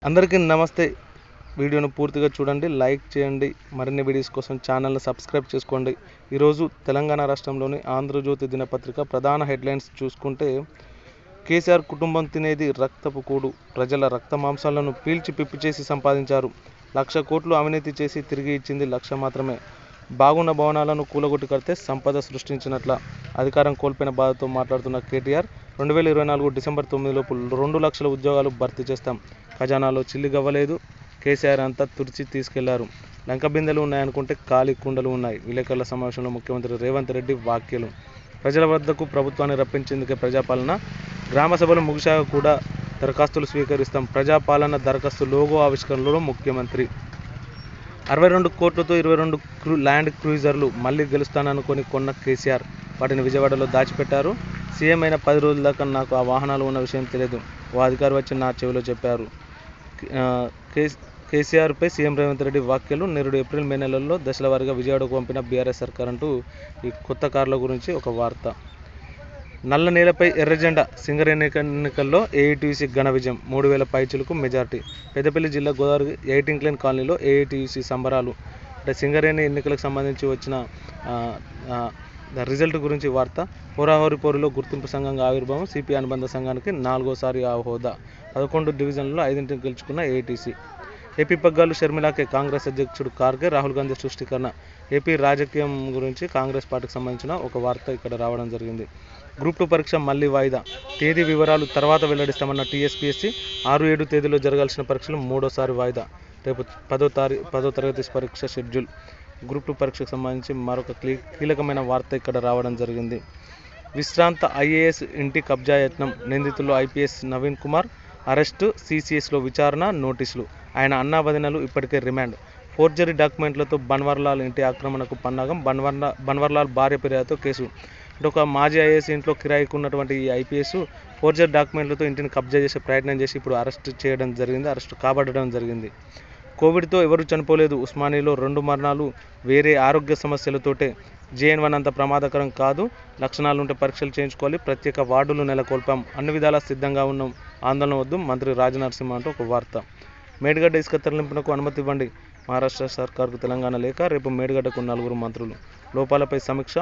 అందరికీ నమస్తే. వీడియోను పూర్తిగా చూడండి, లైక్ చేయండి. మరిన్ని వీడియోస్ కోసం ఛానల్ని సబ్స్క్రైబ్ చేసుకోండి. ఈరోజు తెలంగాణ రాష్ట్రంలోని ఆంధ్రజ్యోతి దినపత్రిక ప్రధాన హెడ్లైన్స్ చూసుకుంటే, కేసీఆర్ కుటుంబం తినేది రక్తపు కూడు, ప్రజల రక్త మాంసాలను పీల్చి పిప్పి చేసి సంపాదించారు. 1,00,000 కోట్లు అవినీతి చేసి తిరిగి ఇచ్చింది 1,00,000 మాత్రమే. బాగున్న భవనాలను కూలగొట్టి కడితే సంపద సృష్టించినట్ల. అధికారం కోల్పోయిన బాధతో మాట్లాడుతున్న కేటీఆర్, 2024 డిసెంబర్ 9 లోపు 2,00,000 ఉద్యోగాలు భర్తీ చేస్తాం. ఖజానాలో చిల్లిగవ్వలేదు, కేసీఆర్ అంతా తుడిచి తీసుకెళ్లారు. లంక బిందెలు ఉన్నాయనుకుంటే ఖాళీ కుండలు ఉన్నాయి. విలేకరుల సమావేశంలో ముఖ్యమంత్రి రేవంత్ రెడ్డి వ్యాఖ్యలు. ప్రజల వద్దకు ప్రభుత్వాన్ని రప్పించేందుకే ప్రజాపాలన. గ్రామ సభలు ముగిశాక కూడా దరఖాస్తులు స్వీకరిస్తాం. ప్రజాపాలన దరఖాస్తు లోగో ఆవిష్కరణలో ముఖ్యమంత్రి. 62 కోట్లతో 22 ల్యాండ్ క్రూయిజర్లు మళ్లీ గెలుస్తాననుకొని కొన్న కేసీఆర్ వాటిని విజయవాడలో దాచిపెట్టారు. సీఎం అయిన 10 రోజుల దాకా నాకు ఆ వాహనాలు ఉన్న విషయం తెలియదు, ఓ అధికారి వచ్చి నా చెవిలో చెప్పారు. కేసీఆర్పై సీఎం రేవంత్ రెడ్డి వ్యాఖ్యలు. నేరుడు ఏప్రిల్ మే నెలల్లో దశల వారీగా విజయవాడకు పంపిన బీఆర్ఎస్ సర్కార్ అంటూ ఈ కొత్త కార్ల గురించి ఒక వార్త. నల్ల నేలపై ఎర్రజెండా. సింగరేణి ఎన్నికల్లో ఏఐటీయూసీ ఘన విజయం, 3,000 పైచిలకు మెజార్టీ. పెద్దపల్లి జిల్లా గోదావరి 18 క్లేన్ కాలనీలో ఏఐటీయూసీ సంబరాలు. అంటే సింగరేణి ఎన్నికలకు సంబంధించి వచ్చిన రిజల్ట్ గురించి వార్త. హోరాహోరీ పోరులో గుర్తింపు సంఘంగా ఆవిర్భావం. సిపి అనుబంధ సంఘానికి 4వసారి ఆ హోదా. 11 డివిజన్లలో 5 గెలుచుకున్న ఏఐటీసీ. ఏపీ పగ్గాలు షర్మిలాకే. కాంగ్రెస్ అధ్యక్షుడు ఖార్గే, రాహుల్ గాంధీ సృష్టికరణ. ఏపీ రాజకీయం గురించి కాంగ్రెస్ పార్టీకి సంబంధించిన ఒక వార్త ఇక్కడ రావడం జరిగింది. గ్రూప్ 2 పరీక్ష మళ్లీ వాయిదా. తేదీ వివరాలు తర్వాత వెల్లడిస్తామన్న టీఎస్పీఎస్సీ. 6-7 తేదీలో జరగాల్సిన పరీక్షలు 3వసారి వాయిదా. రేపు 10వ తరగతి పరీక్ష షెడ్యూల్. గ్రూప్ 2 పరీక్షకు సంబంధించి మరొక కీలకమైన వార్త ఇక్కడ రావడం జరిగింది. విశ్రాంత ఐఏఎస్ ఇంటి కబ్జా యత్నం. నిందితులు ఐపీఎస్ నవీన్ కుమార్ అరెస్టు. సీసీఎస్లో విచారణ, నోటీసులు. ఆయన అన్నా వదినలు ఇప్పటికే రిమాండ్. ఫోర్జరీ డాక్యుమెంట్లతో బన్వర్లాల్ ఇంటి ఆక్రమణకు పన్నాగం. బన్వర్లాల్ భార్య ఫిర్యాదుతో కేసు. అంటే ఒక మాజీ ఐఏఎస్ ఇంట్లో కిరాయికి ఉన్నటువంటి ఈ ఐపీఎస్ ఫోర్జరీ డాక్యుమెంట్లతో ఇంటిని కబ్జా చేసే ప్రయత్నం చేసి ఇప్పుడు అరెస్టు కాబడడం జరిగింది. కోవిడ్తో ఎవరు చనిపోలేదు. ఉస్మానియాలో 2 మరణాలు వేరే ఆరోగ్య సమస్యలతోటే. JN1 అంత ప్రమాదకరం కాదు, లక్షణాలుంటే పరీక్షలు చేయించుకోవాలి. ప్రత్యేక వార్డులు నెలకొల్పాం, అన్ని విధాలా సిద్ధంగా ఉన్నాం, ఆందోళన వద్దు. మంత్రి రాజనరసింహ అంటూ ఒక వార్త. మేడిగడ్డ ఇసుక తరలింపునకు అనుమతి ఇవ్వండి. మహారాష్ట్ర సర్కార్కు తెలంగాణ లేఖ. రేపు మేడిగడ్డకు 4 మంత్రులు. లోపాలపై సమీక్ష.